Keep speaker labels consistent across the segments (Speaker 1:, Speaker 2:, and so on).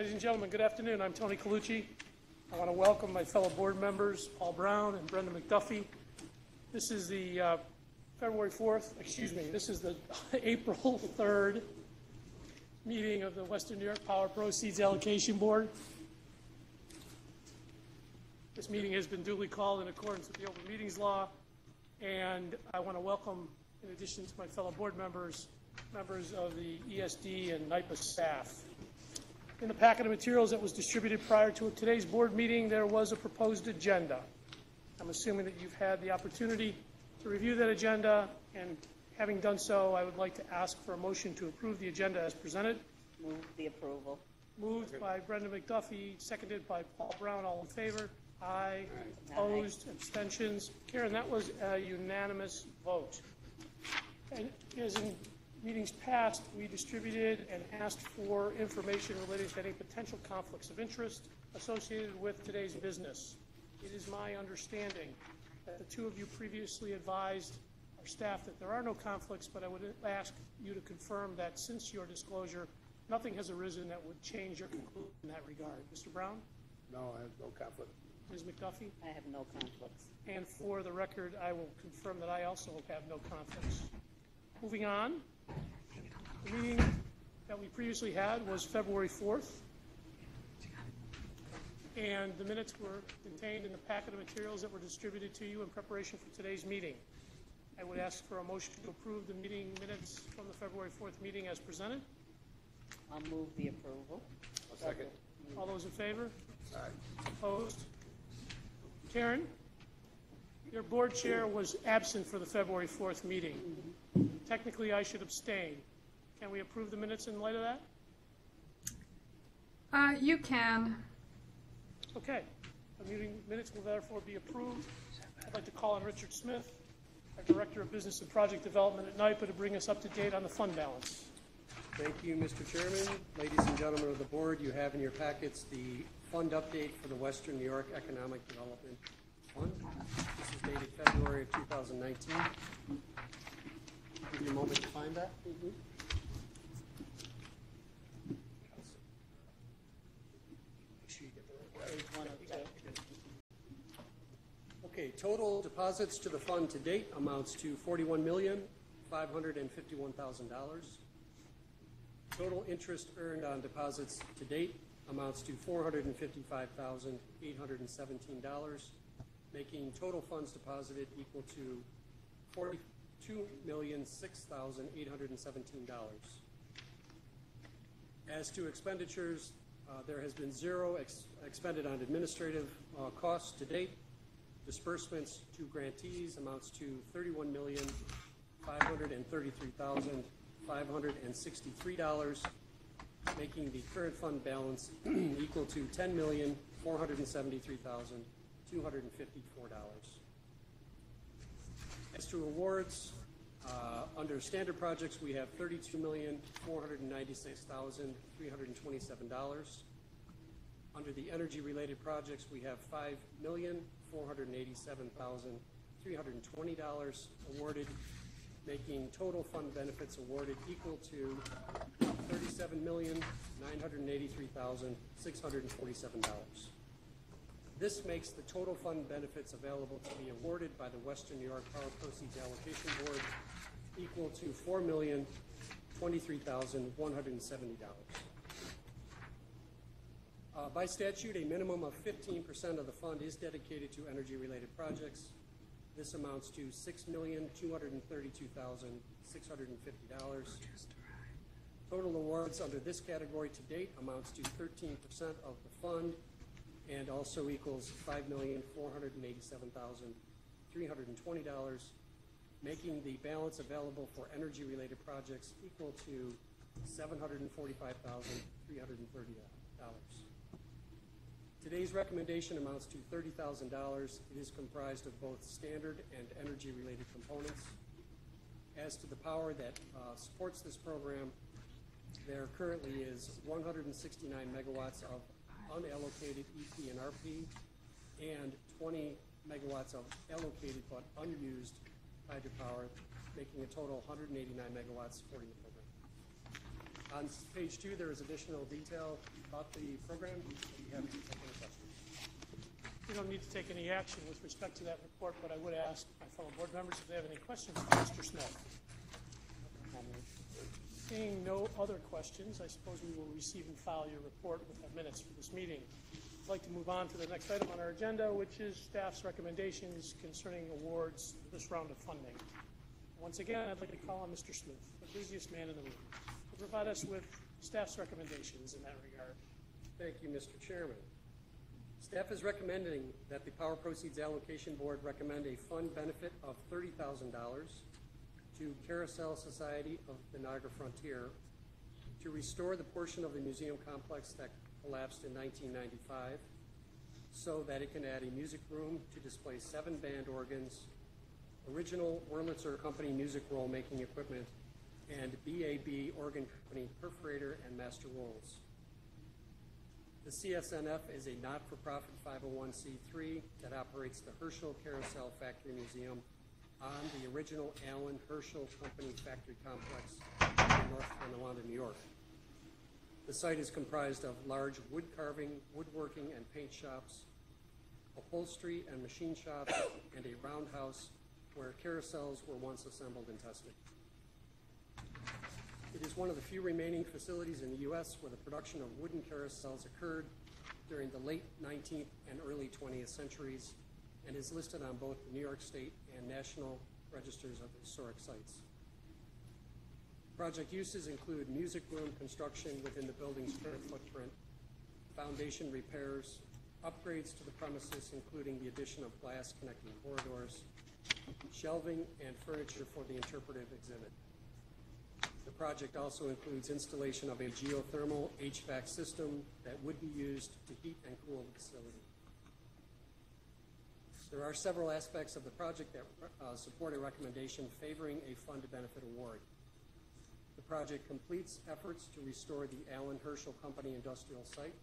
Speaker 1: Ladies and gentlemen, good afternoon. I'm Tony Colucci. I want to welcome my fellow board members, Paul Brown and Brenda McDuffie. This is the this is the April 3rd meeting of the Western New York Power Proceeds Allocation Board. This meeting has been duly called in accordance with the Open Meetings Law, and I want to welcome, in addition to my fellow board members, members of the ESD and NYPA staff. In the packet of materials that was distributed prior to today's board meeting, there was a proposed agenda. I'm assuming that you've had the opportunity to review that agenda, and having done so, I would like to ask for a motion to approve the agenda as presented.
Speaker 2: Move the approval.
Speaker 1: Moved by Brenda McDuffie, seconded by Paul Brown. All in favor? Aye. Opposed? Abstentions? Karen, that was a unanimous vote. And as in meetings past, we distributed and asked for information related to any potential conflicts of interest associated with today's business. It is my understanding that the two of you previously advised our staff that there are no conflicts, but I would ask you to confirm that since your disclosure, nothing has arisen that would change your conclusion in that regard. Mr. Brown?
Speaker 3: No, I have no conflict.
Speaker 1: Ms. McDuffie?
Speaker 2: I have no conflicts.
Speaker 1: And for the record, I will confirm that I also have no conflicts. Moving on, the meeting that we previously had was February 4th, and the minutes were contained in the packet of materials that were distributed to you in preparation for today's meeting. I would ask for a motion to approve the meeting minutes from the February 4th meeting as presented.
Speaker 2: I'll move the approval.
Speaker 3: I'll second.
Speaker 1: All those in favor?
Speaker 3: Aye.
Speaker 1: Opposed? Karen, your board chair was absent for the February 4th meeting. Technically, I should abstain. Can we approve the minutes in light of that?
Speaker 4: You can.
Speaker 1: Okay. The meeting minutes will therefore be approved. I'd like to call on Richard Smith, our Director of Business and Project Development at NYPA, to bring us up to date on the fund balance.
Speaker 5: Thank you, Mr. Chairman. Ladies and gentlemen of the board, you have in your packets the fund update for the Western New York Economic Development Fund. This is dated February of 2019. Give you a moment to find that. Okay, total deposits to the fund to date amounts to $41,551,000. Total interest earned on deposits to date amounts to $455,817, making total funds deposited equal to $42,006,817. As to expenditures, there has been zero expended on administrative costs to date. Disbursements to grantees amounts to $31,533,563, making the current fund balance equal to $10,473,254. As to awards, under standard projects, we have $32,496,327. Under the energy-related projects, we have $5,487,320 awarded, making total fund benefits awarded equal to $37,983,647. This makes the total fund benefits available to be awarded by the Western New York Power Proceeds Allocation Board equal to $4,023,170. By statute, a minimum of 15% of the fund is dedicated to energy-related projects. This amounts to $6,232,650. Total awards under this category to date amounts to 13% of the fund and also equals $5,487,320, making the balance available for energy-related projects equal to $745,330. Today's recommendation amounts to $30,000. It is comprised of both standard and energy-related components. As to the power that supports this program, there currently is 169 megawatts of unallocated EP and RP and 20 megawatts of allocated but unused hydropower, making a total 189 megawatts supporting the program. On page 2, there is additional detail about the program. Are you happy to take any questions?
Speaker 1: You don't need to take any action with respect to that report, but I would ask my fellow board members if they have any questions for Mr. Smith. Seeing no other questions, I suppose we will receive and file your report with the minutes for this meeting. I'd like to move on to the next item on our agenda, which is staff's recommendations concerning awards for this round of funding. Once again, I'd like to call on Mr. Smith, the busiest man in the room, to provide us with staff's recommendations in that regard.
Speaker 5: Thank you, Mr. Chairman. Staff is recommending that the Power Proceeds Allocation Board recommend a fund benefit of $30,000 to Carousel Society of the Niagara Frontier to restore the portion of the museum complex that collapsed in 1995 so that it can add a music room to display 7 band organs, original Wurlitzer Company music roll making equipment, and BAB Organ Company perforator and master rolls. The CSNF is a not-for-profit 501c3 that operates the Herschel Carousel Factory Museum on the original Allen Herschel Company factory complex in North Tonawanda, New York. The site is comprised of large wood carving, woodworking, and paint shops, upholstery and machine shops, and a roundhouse where carousels were once assembled and tested. It is one of the few remaining facilities in the U.S. where the production of wooden carousels occurred during the late 19th and early 20th centuries and is listed on both the New York State and National Registers of Historic Sites. Project uses include music room construction within the building's current footprint, foundation repairs, upgrades to the premises including the addition of glass connecting corridors, shelving, and furniture for the interpretive exhibit. The project also includes installation of a geothermal HVAC system that would be used to heat and cool the facility. There are several aspects of the project that support a recommendation favoring a fund benefit award. The project completes efforts to restore the Allen Herschel Company industrial site,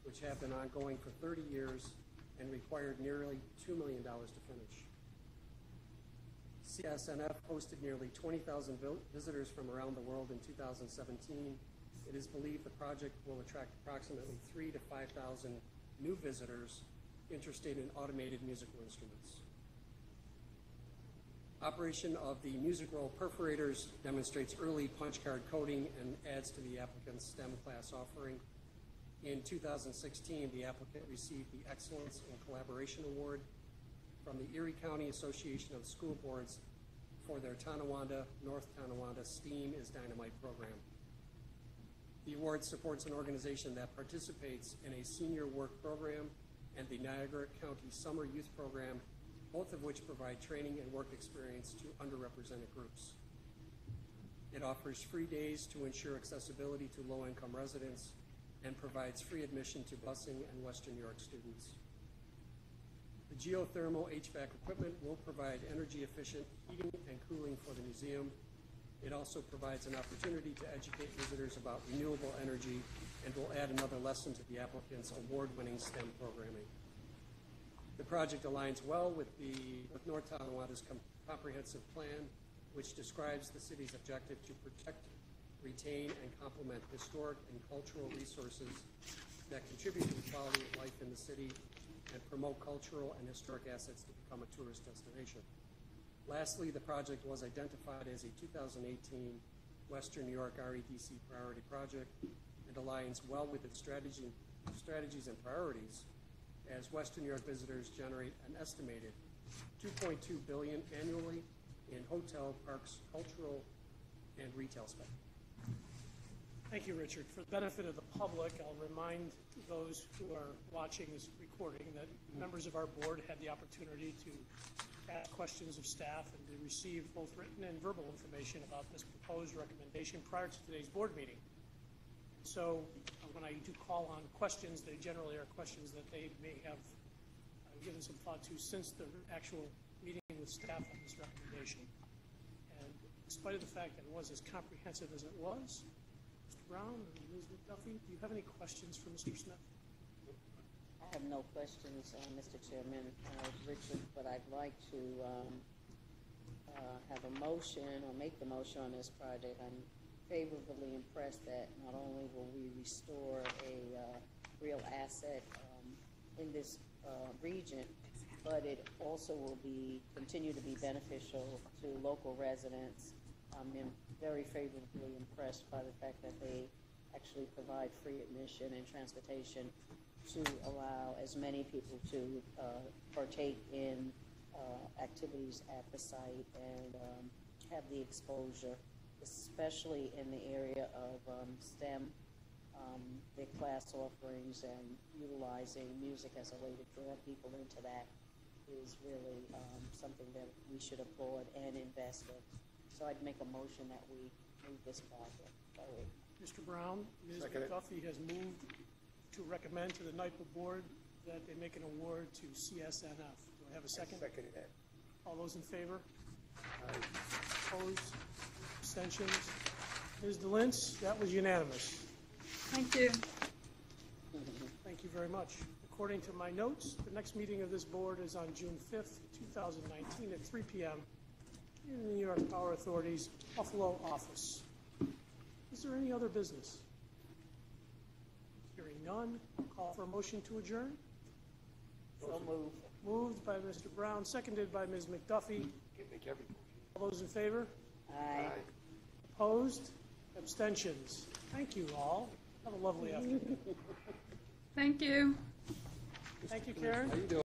Speaker 5: which have been ongoing for 30 years and required nearly $2 million to finish. CSNF hosted nearly 20,000 visitors from around the world in 2017. It is believed the project will attract approximately 3,000 to 5,000 new visitors interested in automated musical instruments. Operation of the music roll perforators demonstrates early punch card coding and adds to the applicant's STEM class offering. In 2016, the applicant received the Excellence in Collaboration Award from the Erie County Association of School Boards for their Tonawanda, North Tonawanda STEAM is Dynamite program. The award supports an organization that participates in a senior work program and the Niagara County Summer Youth Program, both of which provide training and work experience to underrepresented groups. It offers free days to ensure accessibility to low-income residents and provides free admission to busing and Western New York students. The geothermal HVAC equipment will provide energy-efficient heating and cooling for the museum. It also provides an opportunity to educate visitors about renewable energy and will add another lesson to the applicant's award-winning STEM programming. The project aligns well with North Tonawanda's comprehensive plan, which describes the city's objective to protect, retain, and complement historic and cultural resources that contribute to the quality of life in the city and promote cultural and historic assets to become a tourist destination. Lastly, the project was identified as a 2018 Western New York REDC priority project and aligns well with its strategies and priorities as Western New York visitors generate an estimated $2.2 billion annually in hotel, parks, cultural, and retail spend.
Speaker 1: Thank you, Richard. For the benefit of the public, I'll remind those who are watching this recording that members of our board had the opportunity to ask questions of staff and to receive both written and verbal information about this proposed recommendation prior to today's board meeting. So when I do call on questions, they generally are questions that they may have given some thought to since the actual meeting with staff on this recommendation. And in spite of the fact that it was as comprehensive as it was, Mr. Brown and Ms. McDuffie, do you have any questions for Mr. Smith?
Speaker 2: I have no questions, Mr. Chairman, Richard, but I'd like to have a motion or make the motion on this project. I'm favorably impressed that not only will we restore a real asset in this region, but it also will continue to be beneficial to local residents. I'm very favorably impressed by the fact that they actually provide free admission and transportation to allow as many people to partake in activities at the site and have the exposure, especially in the area of STEM, the class offerings, and utilizing music as a way to draw people into that is really something that we should applaud and invest in. So I'd make a motion that we move this project forward.
Speaker 1: Mr. Brown, Ms.
Speaker 3: Second it.
Speaker 1: McDuffie has moved to recommend to the NIPA board that they make an award to CSNF. Do I have a second?
Speaker 3: Second it.
Speaker 1: All those in favor?
Speaker 3: Aye.
Speaker 1: Opposed? Abstentions? Ms. DeLince, that was unanimous.
Speaker 4: Thank you.
Speaker 1: Thank you very much. According to my notes, the next meeting of this board is on June 5th, 2019 at 3 p.m. in the New York Power Authority's Buffalo office. Is there any other business? Hearing none, call for a motion to adjourn.
Speaker 2: So move.
Speaker 1: Moved by Mr. Brown, seconded by Ms. McDuffie.
Speaker 3: Can't make every.
Speaker 1: All those in favor?
Speaker 2: Aye.
Speaker 1: Opposed? Abstentions? Thank you all. Have a lovely afternoon.
Speaker 4: Thank you.
Speaker 1: Thank you, Karen.
Speaker 3: How you doing?